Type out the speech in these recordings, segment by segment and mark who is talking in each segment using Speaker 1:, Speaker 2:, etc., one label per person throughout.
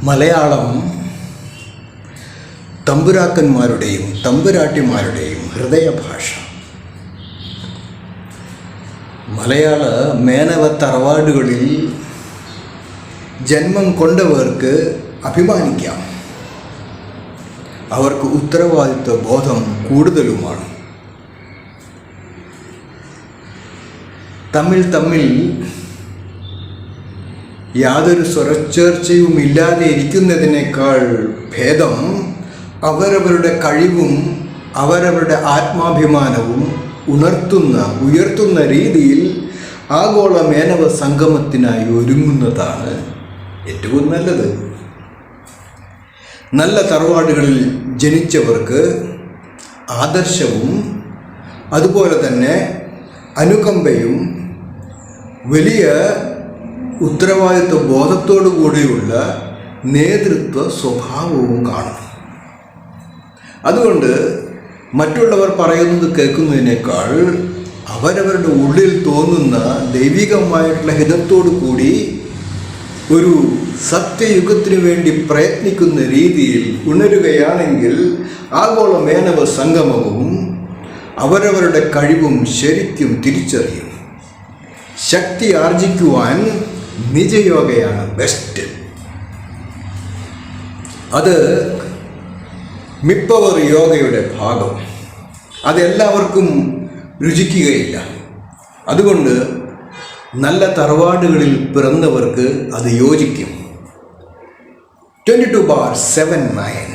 Speaker 1: മലയാളം തമ്പുരാക്കന്മാരുടെയും തമ്പുരാട്ടിമാരുടെയും ഹൃദയഭാഷ. മലയാള മേനവ തറവാടുകളിൽ ജന്മം കൊണ്ടവർക്ക് അഭിമാനിക്കാം. അവർക്ക് ഉത്തരവാദിത്വ ബോധം കൂടുതലുമാണ്. തമ്മിൽ യാതൊരു സ്വരച്ചേർച്ചയും ഇല്ലാതെ ഇരിക്കുന്നതിനേക്കാൾ ഭേദം അവരവരുടെ കഴിവും അവരവരുടെ ആത്മാഭിമാനവും ഉയർത്തുന്ന രീതിയിൽ ആഗോള മേനവ സംഗമത്തിനായി ഒരുങ്ങുന്നതാണ് ഏറ്റവും നല്ലത്. നല്ല തറവാടുകളിൽ ജനിച്ചവർക്ക് ആദർശവും അതുപോലെ തന്നെ അനുകമ്പയും വലിയ ഉത്തരവാദിത്വ ബോധത്തോടു കൂടിയുള്ള നേതൃത്വ സ്വഭാവവും കാണും. അതുകൊണ്ട് മറ്റുള്ളവർ പറയുന്നത് കേൾക്കുന്നതിനേക്കാൾ അവരവരുടെ ഉള്ളിൽ തോന്നുന്ന ദൈവികമായിട്ടുള്ള ഹിതത്തോടു കൂടി ഒരു സത്യയുഗത്തിനു വേണ്ടി പ്രയത്നിക്കുന്ന രീതിയിൽ ഉണരുകയാണെങ്കിൽ ആഗോള മേനവ സംഗമവും അവരവരുടെ കഴിവും ശരിക്കും തിരിച്ചറിയും. ശക്തി ആർജിക്കുവാൻ നിജയോഗയാണ് ബെസ്റ്റ്. അത് മിപ്പവർ യോഗയുടെ ഭാഗം. അതെല്ലാവർക്കും രുചിക്കുകയില്ല. അതുകൊണ്ട് നല്ല തറവാടുകളിൽ പിറന്നവർക്ക് അത് യോജിക്കും. 22/79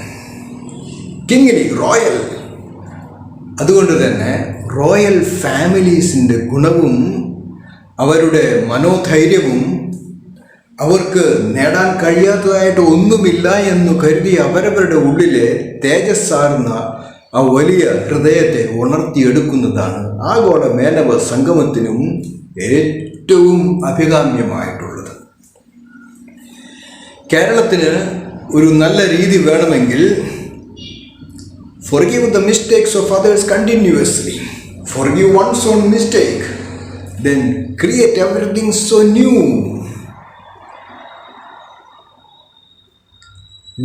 Speaker 1: കിങ്ങിലി റോയൽ. അതുകൊണ്ട് തന്നെ റോയൽ ഫാമിലീസിൻ്റെ ഗുണവും അവരുടെ മനോധൈര്യവും അവർക്ക് നേടാൻ കഴിയാത്തതായിട്ട് ഒന്നുമില്ല എന്ന് കരുതി അവരവരുടെ ഉള്ളിലെ തേജസ്സാർന്ന ആ വലിയ ഹൃദയത്തെ ഉണർത്തിയെടുക്കുന്നതാണ് ആഗോള മേനവ സംഗമത്തിനും ഏറ്റവും അഭികാമ്യമായിട്ടുള്ളത്. കേരളത്തിന് ഒരു നല്ല രീതി വേണമെങ്കിൽ forgive the mistakes of others continuously. Forgive one's own mistake. Then create everything so new.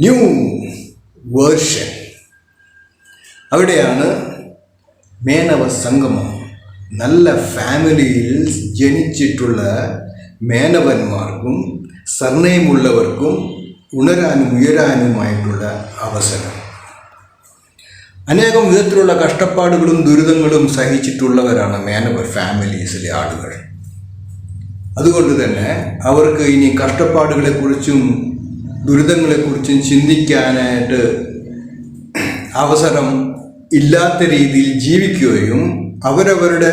Speaker 1: New version. അവിടെയാണ് മേനവ സംഗമം. നല്ല ഫാമിലിയിൽ ജനിച്ചിട്ടുള്ള മേനവന്മാർക്കും സർനെയിമുള്ളവർക്കും ഉണരാനും ഉയരാനുമായിട്ടുള്ള അവസരം. അനേകം വിധത്തിലുള്ള കഷ്ടപ്പാടുകളും ദുരിതങ്ങളും സഹിച്ചിട്ടുള്ളവരാണ് മേനവ ഫാമിലീസിലെ ആളുകൾ. അതുകൊണ്ട് തന്നെ അവർക്ക് ഇനി കഷ്ടപ്പാടുകളെക്കുറിച്ചും ദുരിതങ്ങളെക്കുറിച്ചും ചിന്തിക്കാനായിട്ട് അവസരം ഇല്ലാത്ത രീതിയിൽ ജീവിക്കുകയും അവരവരുടെ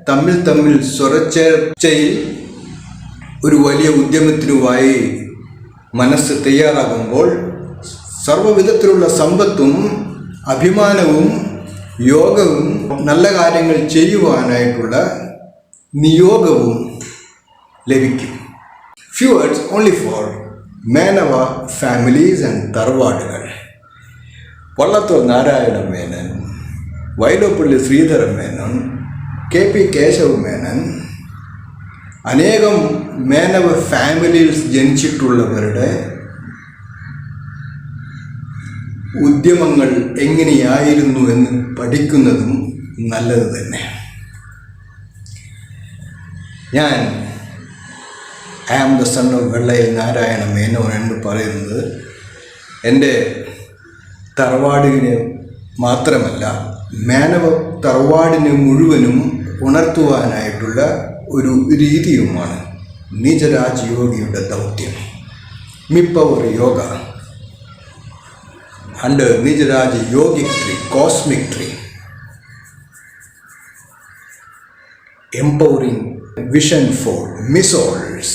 Speaker 1: തമ്മിൽ സ്വരച്ചേർച്ചയിൽ ഒരു വലിയ ഉദ്യമത്തിനുമായി മനസ്സ് തയ്യാറാകുമ്പോൾ സർവ്വവിധത്തിലുള്ള സമ്പത്തും അഭിമാനവും യോഗവും നല്ല കാര്യങ്ങൾ ചെയ്യുവാനായിട്ടുള്ള നിയോഗവും ലഭിക്കും. Few words only for മേനവ ഫാമിലീസ് ആൻഡ് തറവാടുകൾ. വള്ളത്തോൾ നാരായണ മേനൻ, വൈലോപ്പള്ളി ശ്രീധര മേനൻ, KP കേശവ മേനൻ, അനേകം മേനവ ഫാമിലീസ് ജനിച്ചിട്ടുള്ളവരുടെ ഉദ്യമങ്ങൾ എങ്ങനെയായിരുന്നു എന്ന് പഠിക്കുന്നതും നല്ലത് തന്നെ. ഞാൻ I am the son of വെള്ളയിൽ നാരായണ മേനോൻ എന്ന് പറയുന്നത് എൻ്റെ തറവാടിനെ മാത്രമല്ല മേനവ തറവാടിനെ മുഴുവനും ഉണർത്തുവാനായിട്ടുള്ള ഒരു രീതിയുമാണ് നിജരാജ് യോഗിയുടെ ദൗത്യം. മിപ്പവർ yoga under Nijraj Yogic Tree, Cosmic Tree, empowering vision for Miss Souls.